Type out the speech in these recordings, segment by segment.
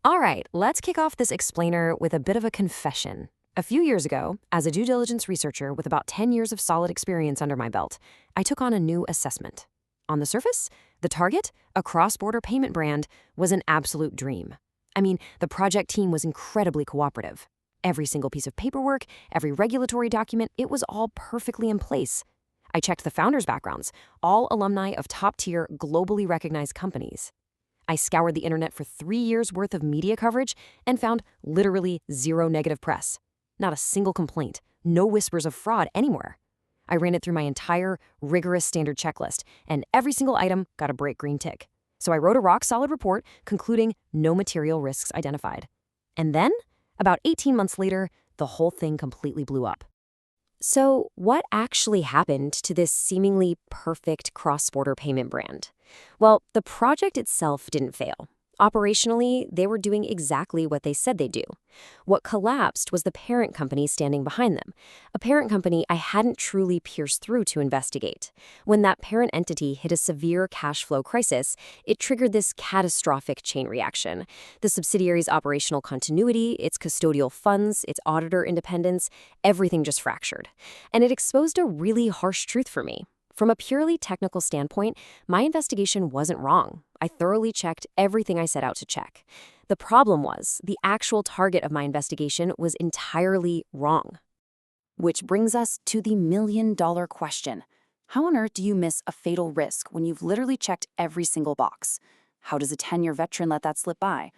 All right, let's kick off this explainer with a bit of a confession. A few years ago, as a due diligence researcher with about 10 years of solid experience under my belt, I took on a new assessment. On the surface, the target, a cross-border payment brand, was an absolute dream. I mean, the project team was incredibly cooperative. Every single piece of paperwork, every regulatory document, it was all perfectly in place. I checked the founders' backgrounds, all alumni of top-tier, globally recognized companies. I scoured the internet for 3 years' worth of media coverage and found literally zero negative press. Not a single complaint, no whispers of fraud anywhere. I ran it through my entire rigorous standard checklist, and every single item got a bright green tick. So I wrote a rock-solid report concluding no material risks identified. And then, about 18 months later, the whole thing completely blew up. So what actually happened to this seemingly perfect cross-border payment brand? Well, the project itself didn't fail. Operationally, they were doing exactly what they said they'd do. What collapsed was the parent company standing behind them, a parent company I hadn't truly pierced through to investigate. When that parent entity hit a severe cash flow crisis, it triggered this catastrophic chain reaction. The subsidiary's operational continuity, its custodial funds, its auditor independence, everything just fractured. And it exposed a really harsh truth for me. From a purely technical standpoint, my investigation wasn't wrong. I thoroughly checked everything I set out to check. The problem was, the actual target of my investigation was entirely wrong. Which brings us to the million-dollar question. How on earth do you miss a fatal risk when you've literally checked every single box? How does a 10-year veteran let that slip by?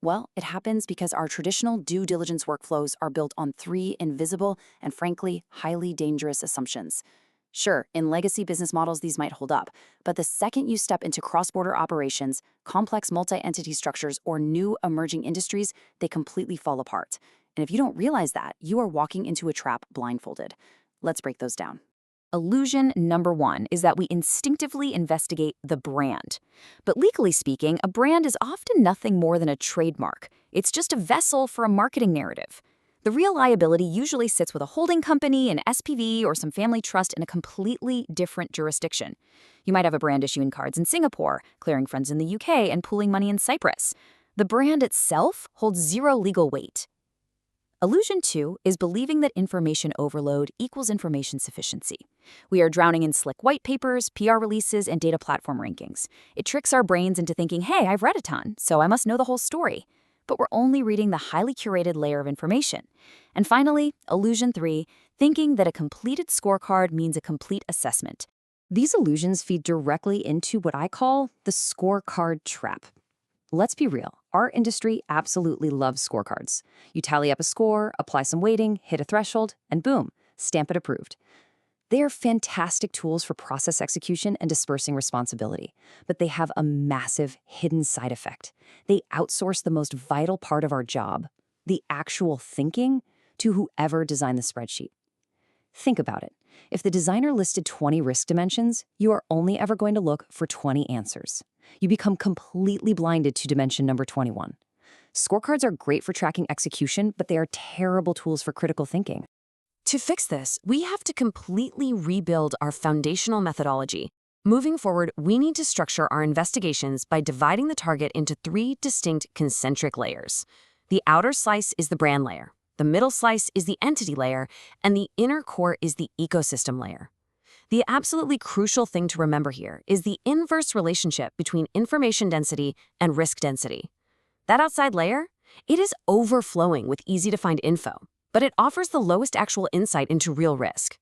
Well, it happens because our traditional due diligence workflows are built on 3 invisible and, frankly, highly dangerous assumptions. Sure, in legacy business models these might hold up, but the second you step into cross-border operations, complex multi-entity structures, or new emerging industries, they completely fall apart. And if you don't realize that, you are walking into a trap blindfolded. Let's break those down. Illusion number 1 is that we instinctively investigate the brand. But legally speaking, a brand is often nothing more than a trademark. It's just a vessel for a marketing narrative. The real liability usually sits with a holding company, an SPV, or some family trust in a completely different jurisdiction. You might have a brand issuing cards in Singapore, clearing funds in the UK, and pooling money in Cyprus. The brand itself holds zero legal weight. Illusion 2 is believing that information overload equals information sufficiency. We are drowning in slick white papers, PR releases, and data platform rankings. It tricks our brains into thinking, hey, I've read a ton, so I must know the whole story. But we're only reading the highly curated layer of information. And finally, Illusion 3, thinking that a completed scorecard means a complete assessment. These illusions feed directly into what I call the scorecard trap. Let's be real, our industry absolutely loves scorecards. You tally up a score, apply some weighting, hit a threshold, and boom, stamp it approved. They are fantastic tools for process execution and dispersing responsibility, but they have a massive hidden side effect. They outsource the most vital part of our job, the actual thinking, to whoever designed the spreadsheet. Think about it. If the designer listed 20 risk dimensions, you are only ever going to look for 20 answers. You become completely blinded to dimension number 21. Scorecards are great for tracking execution, but they are terrible tools for critical thinking. To fix this, we have to completely rebuild our foundational methodology. Moving forward, we need to structure our investigations by dividing the target into 3 distinct concentric layers. The outer slice is the brand layer, the middle slice is the entity layer, and the inner core is the ecosystem layer. The absolutely crucial thing to remember here is the inverse relationship between information density and risk density. That outside layer, it is overflowing with easy-to-find info, but it offers the lowest actual insight into real risk.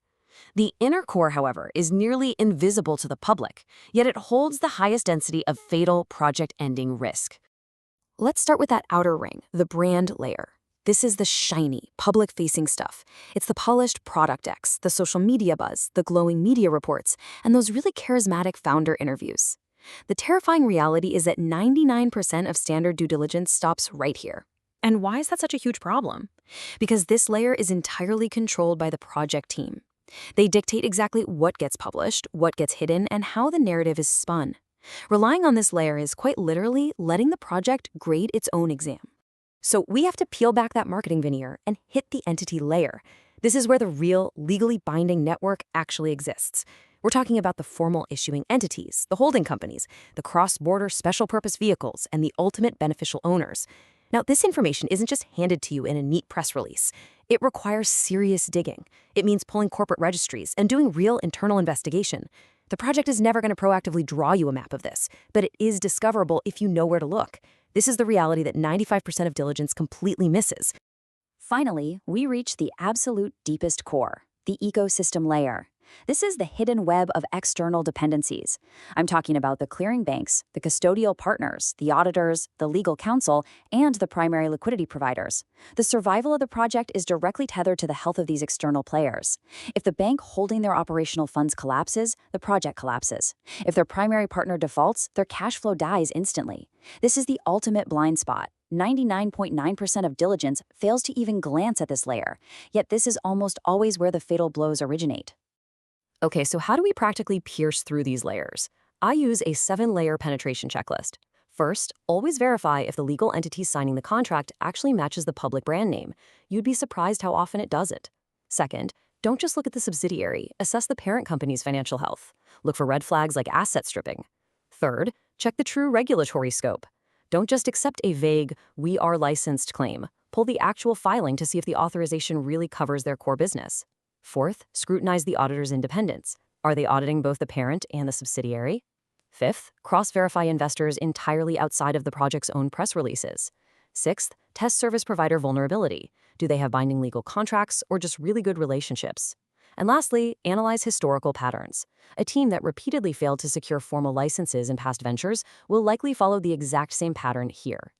The inner core, however, is nearly invisible to the public, yet it holds the highest density of fatal project-ending risk. Let's start with that outer ring, the brand layer. This is the shiny, public-facing stuff. It's the polished product decks, the social media buzz, the glowing media reports, and those really charismatic founder interviews. The terrifying reality is that 99% of standard due diligence stops right here. And why is that such a huge problem? Because this layer is entirely controlled by the project team. They dictate exactly what gets published, what gets hidden, and how the narrative is spun. Relying on this layer is quite literally letting the project grade its own exam. So we have to peel back that marketing veneer and hit the entity layer. This is where the real, legally binding network actually exists. We're talking about the formal issuing entities, the holding companies, the cross-border special purpose vehicles, and the ultimate beneficial owners. Now, this information isn't just handed to you in a neat press release. It requires serious digging. It means pulling corporate registries and doing real internal investigation. The project is never going to proactively draw you a map of this, but it is discoverable if you know where to look. This is the reality that 95% of diligence completely misses. Finally, we reach the absolute deepest core, the ecosystem layer. This is the hidden web of external dependencies. I'm talking about the clearing banks, the custodial partners, the auditors, the legal counsel, and the primary liquidity providers. The survival of the project is directly tethered to the health of these external players. If the bank holding their operational funds collapses, the project collapses. If their primary partner defaults, their cash flow dies instantly. This is the ultimate blind spot. 99.9% of diligence fails to even glance at this layer, yet this is almost always where the fatal blows originate. Okay, so how do we practically pierce through these layers? I use a 7-layer penetration checklist. First, always verify if the legal entity signing the contract actually matches the public brand name. You'd be surprised how often it doesn't. Second, don't just look at the subsidiary, assess the parent company's financial health. Look for red flags like asset stripping. Third, check the true regulatory scope. Don't just accept a vague, "we are licensed" claim. Pull the actual filing to see if the authorization really covers their core business. Fourth, scrutinize the auditor's independence. Are they auditing both the parent and the subsidiary? Fifth, cross-verify investors entirely outside of the project's own press releases. Sixth, test service provider vulnerability. Do they have binding legal contracts or just really good relationships? And lastly, analyze historical patterns. A team that repeatedly failed to secure formal licenses in past ventures will likely follow the exact same pattern here.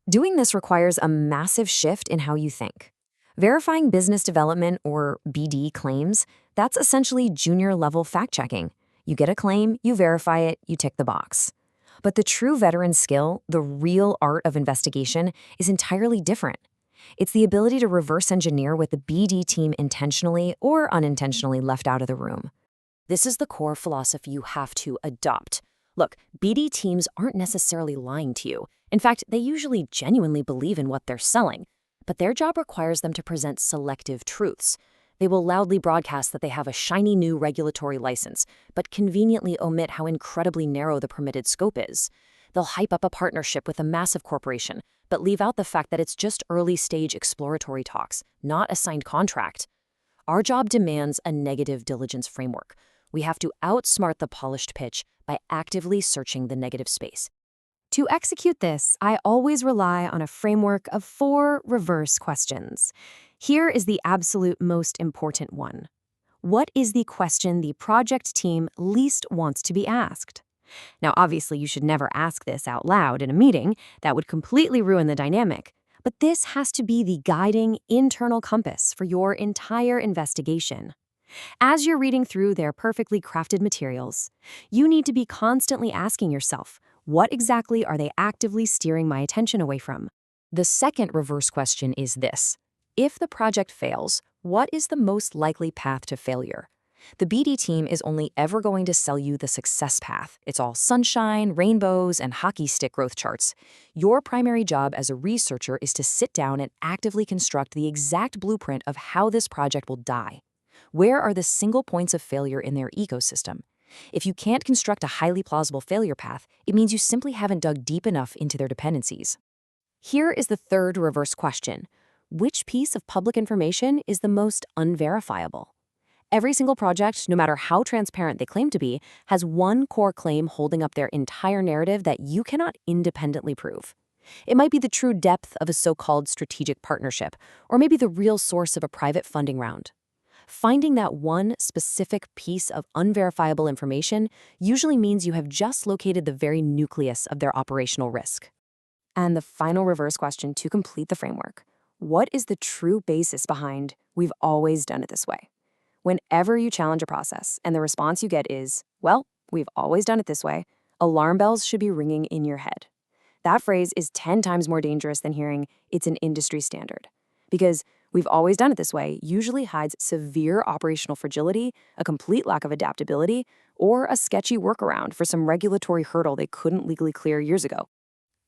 Doing this requires a massive shift in how you think. Verifying business development, or BD, claims, that's essentially junior-level fact-checking. You get a claim, you verify it, you tick the box. But the true veteran skill, the real art of investigation, is entirely different. It's the ability to reverse engineer what the BD team intentionally or unintentionally left out of the room. This is the core philosophy you have to adopt. Look, BD teams aren't necessarily lying to you. In fact, they usually genuinely believe in what they're selling. But their job requires them to present selective truths. They will loudly broadcast that they have a shiny new regulatory license, but conveniently omit how incredibly narrow the permitted scope is. They'll hype up a partnership with a massive corporation, but leave out the fact that it's just early-stage exploratory talks, not a signed contract. Our job demands a negative diligence framework. We have to outsmart the polished pitch by actively searching the negative space. To execute this, I always rely on a framework of 4 reverse questions. Here is the absolute most important one. What is the question the project team least wants to be asked? Now, obviously, you should never ask this out loud in a meeting. That would completely ruin the dynamic. But this has to be the guiding internal compass for your entire investigation. As you're reading through their perfectly crafted materials, you need to be constantly asking yourself, what exactly are they actively steering my attention away from? The second reverse question is this. If the project fails, what is the most likely path to failure? The BD team is only ever going to sell you the success path. It's all sunshine, rainbows, and hockey stick growth charts. Your primary job as a researcher is to sit down and actively construct the exact blueprint of how this project will die. Where are the single points of failure in their ecosystem? If you can't construct a highly plausible failure path, it means you simply haven't dug deep enough into their dependencies. Here is the third reverse question. Which piece of public information is the most unverifiable? Every single project, no matter how transparent they claim to be, has one core claim holding up their entire narrative that you cannot independently prove. It might be the true depth of a so-called strategic partnership, or maybe the real source of a private funding round. Finding that one specific piece of unverifiable information usually means you have just located the very nucleus of their operational risk. And the final reverse question to complete the framework. What is the true basis behind "we've always done it this way"? Whenever you challenge a process and the response you get is, "Well, we've always done it this way," alarm bells should be ringing in your head. That phrase is 10 times more dangerous than hearing "it's an industry standard." Because "we've always done it this way" usually hides severe operational fragility, a complete lack of adaptability, or a sketchy workaround for some regulatory hurdle they couldn't legally clear years ago.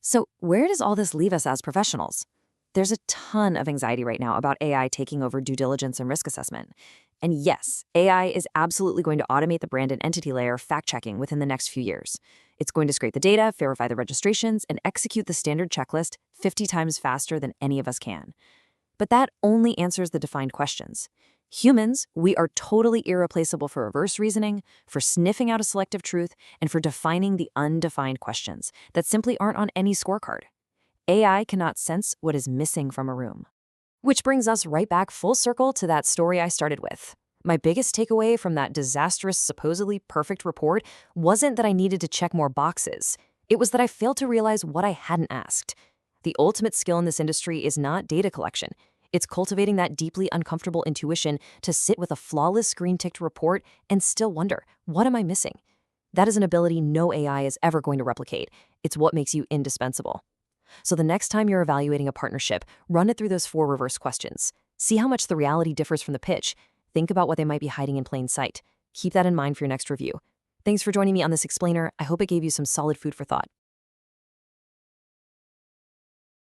So where does all this leave us as professionals? There's a ton of anxiety right now about AI taking over due diligence and risk assessment. And yes, AI is absolutely going to automate the brand and entity layer fact-checking within the next few years. It's going to scrape the data, verify the registrations, and execute the standard checklist 50 times faster than any of us can. But that only answers the defined questions. Humans, we are totally irreplaceable for reverse reasoning, for sniffing out a selective truth, and for defining the undefined questions that simply aren't on any scorecard. AI cannot sense what is missing from a room. Which brings us right back full circle to that story I started with. My biggest takeaway from that disastrous, supposedly perfect report wasn't that I needed to check more boxes. It was that I failed to realize what I hadn't asked. The ultimate skill in this industry is not data collection. It's cultivating that deeply uncomfortable intuition to sit with a flawless green-ticked report and still wonder, what am I missing? That is an ability no AI is ever going to replicate. It's what makes you indispensable. So the next time you're evaluating a partnership, run it through those 4 reverse questions. See how much the reality differs from the pitch. Think about what they might be hiding in plain sight. Keep that in mind for your next review. Thanks for joining me on this explainer. I hope it gave you some solid food for thought.